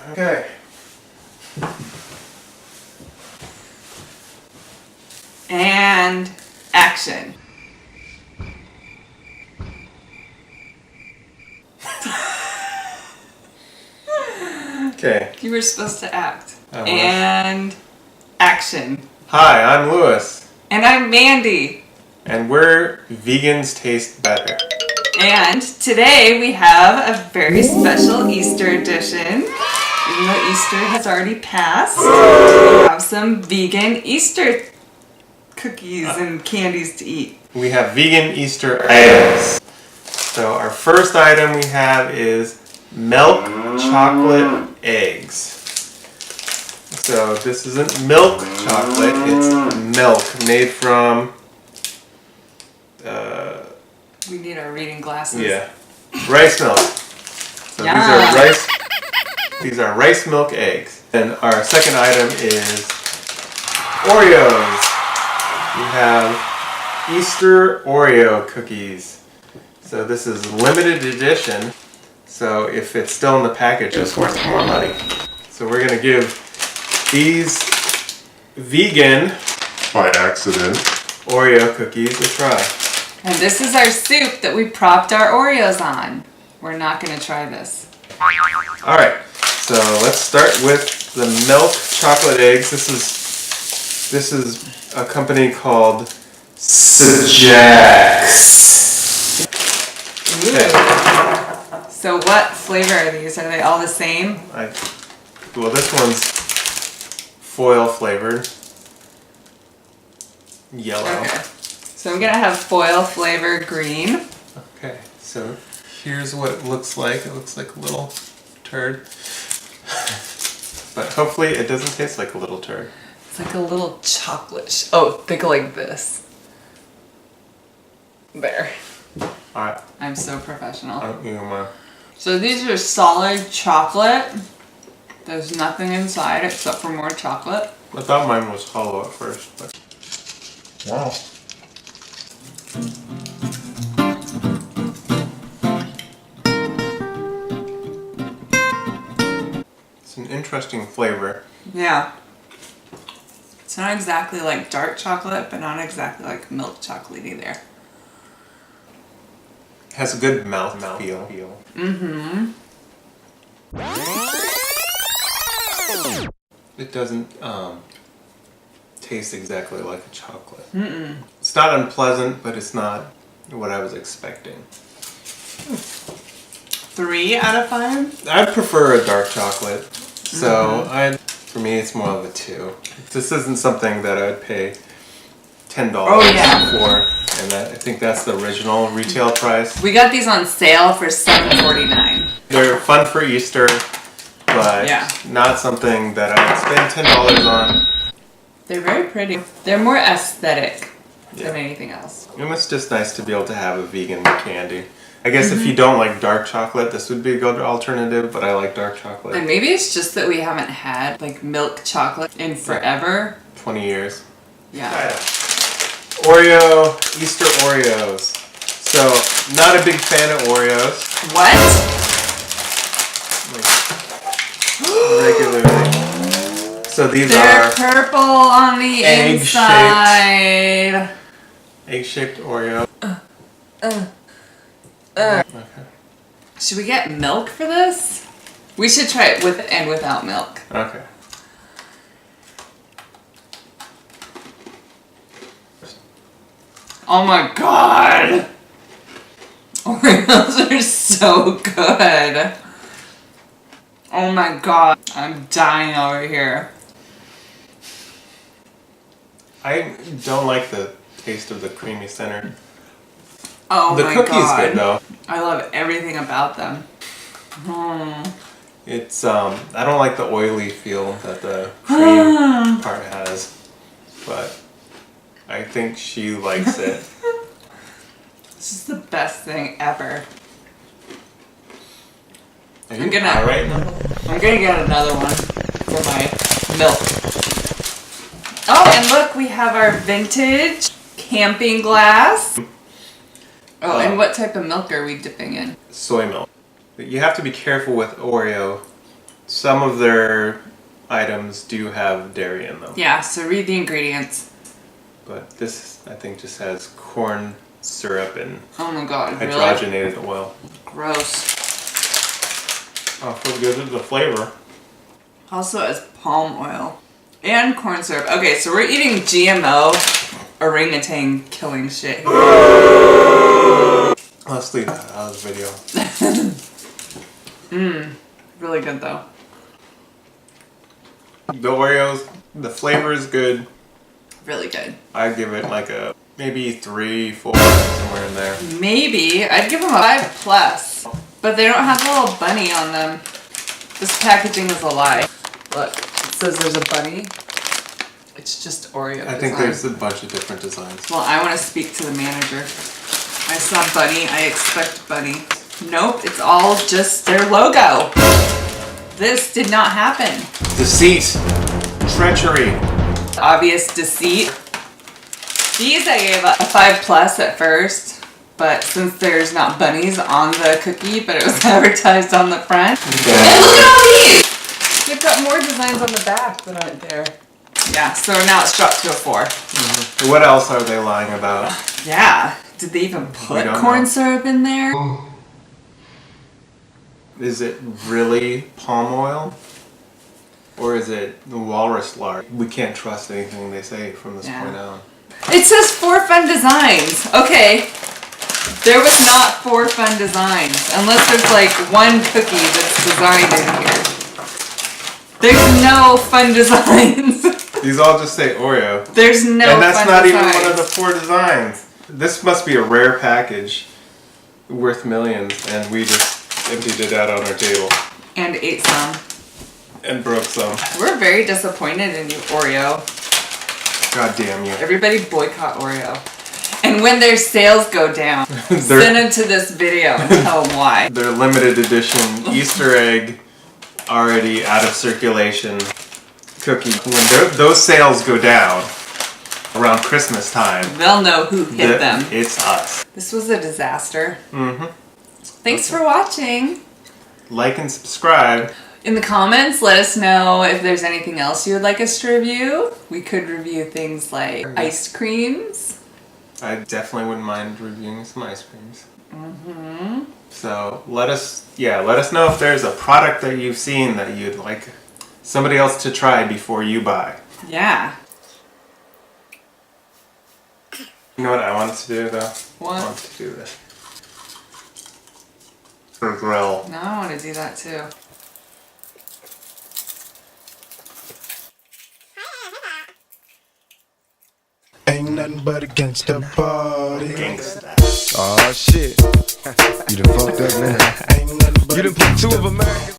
Okay. And action. Okay. You were supposed to act. I was. And action. Hi, I'm Lewis. And I'm Mandy. And we're Vegans Taste Better. And today we have a very special Easter edition. Even though Easter has already passed, we have some vegan Easter cookies and candies to eat. We have vegan Easter items. So our first item we have is MELK chocolate eggs. So this isn't milk chocolate, it's milk made from We need our reading glasses. rice milk. So these are rice milk eggs. And our second item is Oreos. We have Easter Oreo cookies. So this is limited edition. So if it's still in the package, it's worth more money. So we're gonna give these vegan, by accident, Oreo cookies a try. And this is our soup that we propped our Oreos on. We're not gonna try this. Alright, so let's start with the MELK chocolate eggs. This is a company called Suggest. Okay. So what flavor are these? Are they all the same? Well, this one's foil flavored. Yellow. Okay. So I'm gonna have foil flavor green. Okay, so here's what it looks like. It looks like a little turd. But hopefully it doesn't taste like a little turd. It's like a little chocolate. Oh, think like this. There. Alright. I'm so professional. You know, So these are solid chocolate. There's nothing inside except for more chocolate. I thought mine was hollow at first, but wow. it's an interesting flavor. Yeah. It's not exactly like dark chocolate, but not exactly like milk chocolate either. It has a good mouth feel. Mm-hmm. It doesn't taste exactly like a chocolate. Mm-mm. It's not unpleasant, but it's not what I was expecting. 3 out of 5? I prefer a dark chocolate, so for me it's more of a 2. This isn't something that I'd pay $10 for, and I think that's the original retail price. We got these on sale for $7.49. They're fun for Easter, but not something that I'd spend $10 on. They're very pretty. They're more aesthetic than anything else. And it's just nice to be able to have a vegan candy. I guess if you don't like dark chocolate, this would be a good alternative, but I like dark chocolate. And maybe it's just that we haven't had like milk chocolate in forever. 20 years. Yeah. Oreo, Easter Oreos. So, not a big fan of Oreos. What? Like, regularly. So these They're are purple on the inside. egg-shaped Oreo. Okay. Should we get milk for this? We should try it with and without milk. Okay. Oh my god! Oreos are so good. Oh my god. I'm dying over here. I don't like the taste of the creamy center. Oh the my cookie's god. good though. I love everything about them. It's I don't like the oily feel that the cream part has, but I think she likes it. This is the best thing ever. Are you high right now? I'm gonna get another one for my milk. Oh, and look, we have our vintage camping glass. Oh, and what type of milk are we dipping in? Soy milk. You have to be careful with Oreo Some of their items do have dairy in them. Yeah, so read the ingredients. But this, I think, just has corn syrup and Oh my god, really? hydrogenated oil. Gross. Oh, feels good with the flavor. Also has palm oil and corn syrup. Okay, so we're eating GMO orangutan killing shit. Let's leave that out of the video. Really good though. The Oreos, the flavor is good. Really good. I'd give it like a maybe 3, 4, somewhere in there. Maybe. I'd give them a 5+. But they don't have a little bunny on them. This packaging is a lie. Look, it says there's a bunny. It's just Oreo I think design. there's a bunch of different designs. Well, I want to speak to the manager. I saw bunny. I expect bunny. Nope, it's all just their logo. This did not happen. Deceit. Treachery. Obvious deceit. These I gave a 5+ at first. But since there's not bunnies on the cookie, but it was advertised on the front. Yeah. And look at all these! They've got more designs on the back that aren't there. Yeah, so now it's dropped to a 4. What else are they lying about? Yeah. Did they even put don't corn know. syrup in there? Is it really palm oil? Or is it the walrus lard? We can't trust anything they say from this Yeah. point on. It says 4 fun designs. Okay. There was not 4 fun designs. Unless there's like one cookie that's designed in here. There's no fun designs. These all just say Oreo. There's no And that's fun not designs. even one of the 4 designs. This must be a rare package worth millions, and we just emptied it out on our table And ate some. and broke some. We're very disappointed in you, Oreo. God damn you. Everybody boycott Oreo. And when their sales go down, send them to this video and tell them why. Their limited edition Easter egg, already out of circulation cookie. When those sales go down around Christmas time, They'll know who hit them. It's us. This was a disaster. Mm-hmm. Thanks for watching. Like and subscribe. In the comments, let us know if there's anything else you would like us to review. We could review things like ice creams. I definitely wouldn't mind reviewing some ice creams. So let us know if there's a product that you've seen that you'd like somebody else to try before you buy. Yeah. You know what I wanted to do though? What? I wanted to do this. For grill. No, I want to do that too. Ain't nothing but a gangsta party. Gangsta. Oh shit. You done fucked up now. Ain't nothing but you done put 2 of American.